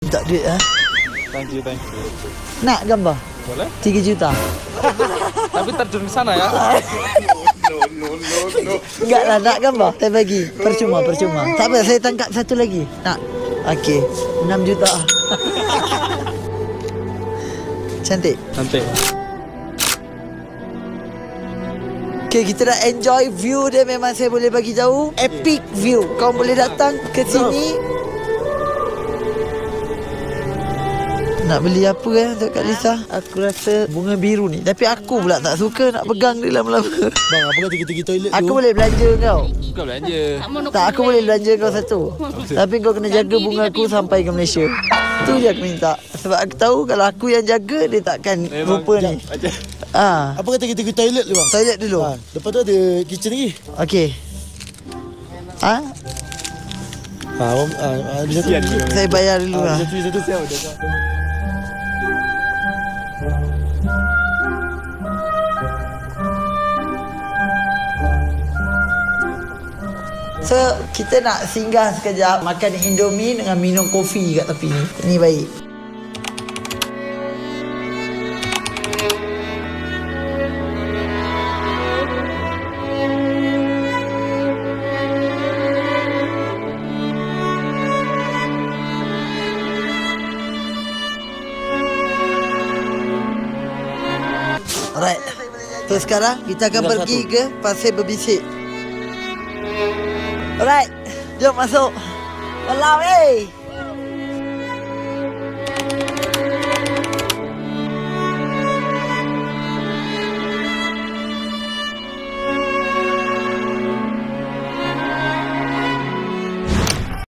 Minta duit Thank you. Nak gambar? Boleh? 3 juta. Tapi terjun ke sana ya. No. Enggak lah, nak gambar. Saya bagi. Percuma. Tak apa, saya tangkap satu lagi. Nak? Okey. 6 juta. Cantik. Okay, kita dah enjoy view dia. Memang saya boleh bagi jauh. Epic view. Kau boleh datang ke sini. Nak beli apa untuk Kak Lisa? Aku rasa bunga biru ni. Tapi aku pula tak suka nak pegang dia lama-lama. Bang, apa kata kita pergi toilet Aku boleh belanja kau. Kau belanja. Tak, aku boleh belanja kau satu. Tapi kau kena jaga bunga aku sampai ke Malaysia. Tu je aku minta. Sebab aku tahu kalau aku yang jaga, dia takkan rupa ni. Apa kata kita pergi toilet dulu bang? Toilet dulu. Lepas tu ada kitchen lagi. Okey. Ada satu. Saya bayar dulu lah. Satu. So, kita nak singgah sekejap makan Indomie dengan minum kopi kat tepi ni. Ini baik. Alright. So sekarang kita akan pergi ke Pasir Berbisik. Alright. Jom masuk. Walau